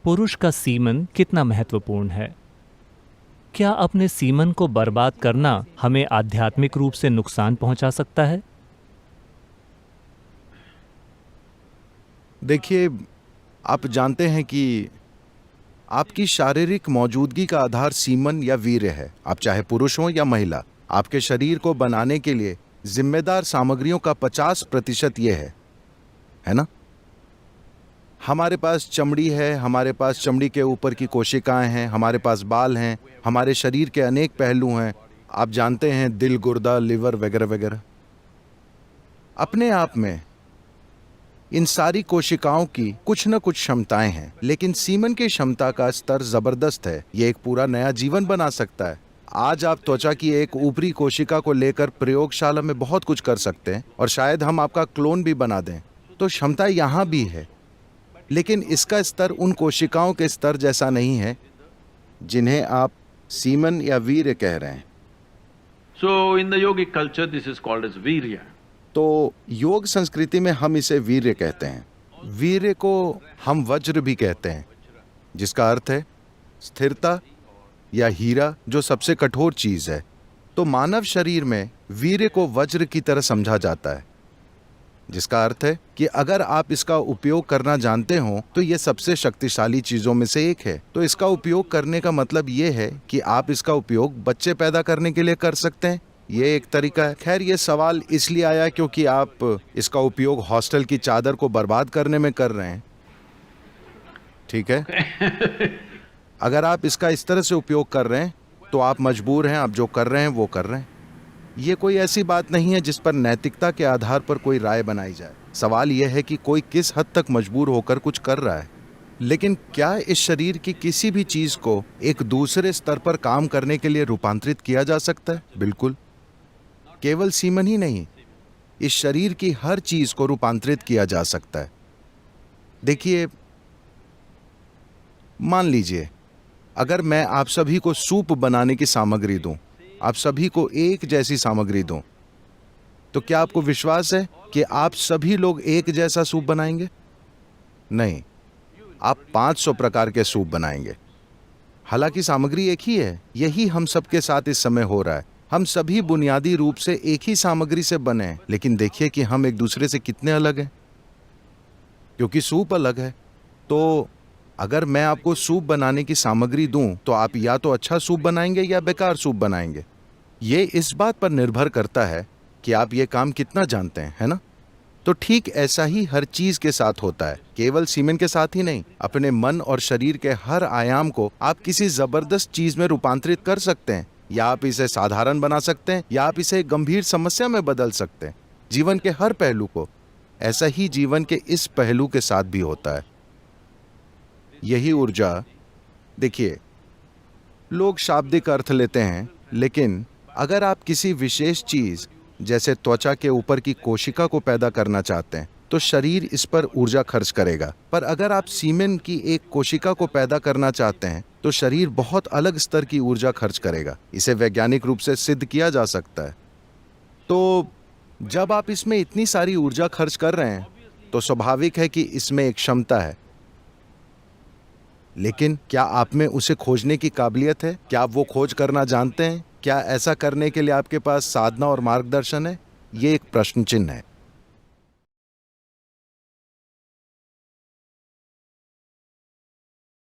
पुरुष का सीमन कितना महत्वपूर्ण है? क्या अपने सीमन को बर्बाद करना हमें आध्यात्मिक रूप से नुकसान पहुंचा सकता है? देखिए, आप जानते हैं कि आपकी शारीरिक मौजूदगी का आधार सीमन या वीर्य है। आप चाहे पुरुष हो या महिला, आपके शरीर को बनाने के लिए जिम्मेदार सामग्रियों का 50% ये है ना? हमारे पास चमड़ी है, हमारे पास चमड़ी के ऊपर की कोशिकाएं हैं, हमारे पास बाल हैं, हमारे शरीर के अनेक पहलू हैं। आप जानते हैं, दिल, गुर्दा, लिवर वगैरह वगैरह। अपने आप में इन सारी कोशिकाओं की कुछ न कुछ क्षमताएं हैं, लेकिन सीमन की क्षमता का स्तर जबरदस्त है। ये एक पूरा नया जीवन बना सकता है। आज आप त्वचा की एक ऊपरी कोशिका को लेकर प्रयोगशाला में बहुत कुछ कर सकते हैं और शायद हम आपका क्लोन भी बना दें। तो क्षमता यहाँ भी है, लेकिन इसका स्तर उन कोशिकाओं के स्तर जैसा नहीं है जिन्हें आप सीमन या वीर्य कह रहे हैं। So in the yogic culture, this is called as virya. तो योग संस्कृति में हम इसे वीर्य कहते हैं। वीर्य को हम वज्र भी कहते हैं, जिसका अर्थ है स्थिरता या हीरा, जो सबसे कठोर चीज है। तो मानव शरीर में वीर्य को वज्र की तरह समझा जाता है, जिसका अर्थ है कि अगर आप इसका उपयोग करना जानते हो तो यह सबसे शक्तिशाली चीजों में से एक है। तो इसका उपयोग करने का मतलब यह है कि आप इसका उपयोग बच्चे पैदा करने के लिए कर सकते हैं। ये एक तरीका है। खैर, ये सवाल इसलिए आया क्योंकि आप इसका उपयोग हॉस्टल की चादर को बर्बाद करने में कर रहे हैं। ठीक है? अगर आप इसका इस तरह से उपयोग कर रहे हैं तो आप मजबूर हैं, आप जो कर रहे हैं वो कर रहे हैं। ये कोई ऐसी बात नहीं है जिस पर नैतिकता के आधार पर कोई राय बनाई जाए। सवाल यह है कि कोई किस हद तक मजबूर होकर कुछ कर रहा है। लेकिन क्या इस शरीर की किसी भी चीज को एक दूसरे स्तर पर काम करने के लिए रूपांतरित किया जा सकता है? बिल्कुल। केवल सीमन ही नहीं, इस शरीर की हर चीज को रूपांतरित किया जा सकता है। देखिए, मान लीजिए अगर मैं आप सभी को सूप बनाने की सामग्री दूं, आप सभी को एक जैसी सामग्री दूं, तो क्या आपको विश्वास है कि आप सभी लोग एक जैसा सूप बनाएंगे? नहीं, आप 500 प्रकार के सूप बनाएंगे। हालांकि सामग्री एक ही है। यही हम सबके साथ इस समय हो रहा है। हम सभी बुनियादी रूप से एक ही सामग्री से बने हैं, लेकिन देखिए कि हम एक दूसरे से कितने अलग हैं, क्योंकि सूप अलग है। तो अगर मैं आपको सूप बनाने की सामग्री दूं, तो आप या तो अच्छा सूप बनाएंगे या बेकार सूप बनाएंगे। ये इस बात पर निर्भर करता है कि आप ये काम कितना जानते हैं, है ना? तो ठीक ऐसा ही हर चीज के साथ होता है, केवल सीमेन के साथ ही नहीं। अपने मन और शरीर के हर आयाम को आप किसी जबरदस्त चीज में रूपांतरित कर सकते हैं, या आप इसे साधारण बना सकते हैं, या आप इसे गंभीर समस्या में बदल सकते हैं। जीवन के हर पहलू को। ऐसा ही जीवन के इस पहलू के साथ भी होता है। यही ऊर्जा, देखिए, लोग शाब्दिक अर्थ लेते हैं, लेकिन अगर आप किसी विशेष चीज जैसे त्वचा के ऊपर की कोशिका को पैदा करना चाहते हैं तो शरीर इस पर ऊर्जा खर्च करेगा। पर अगर आप सीमेन की एक कोशिका को पैदा करना चाहते हैं तो शरीर बहुत अलग स्तर की ऊर्जा खर्च करेगा। इसे वैज्ञानिक रूप से सिद्ध किया जा सकता है। तो जब आप इसमें इतनी सारी ऊर्जा खर्च कर रहे हैं तो स्वाभाविक है कि इसमें एक क्षमता है, लेकिन क्या आप में उसे खोजने की काबिलियत है? क्या आप वो खोज करना जानते हैं? क्या ऐसा करने के लिए आपके पास साधना और मार्गदर्शन है? ये एक प्रश्न चिन्ह है।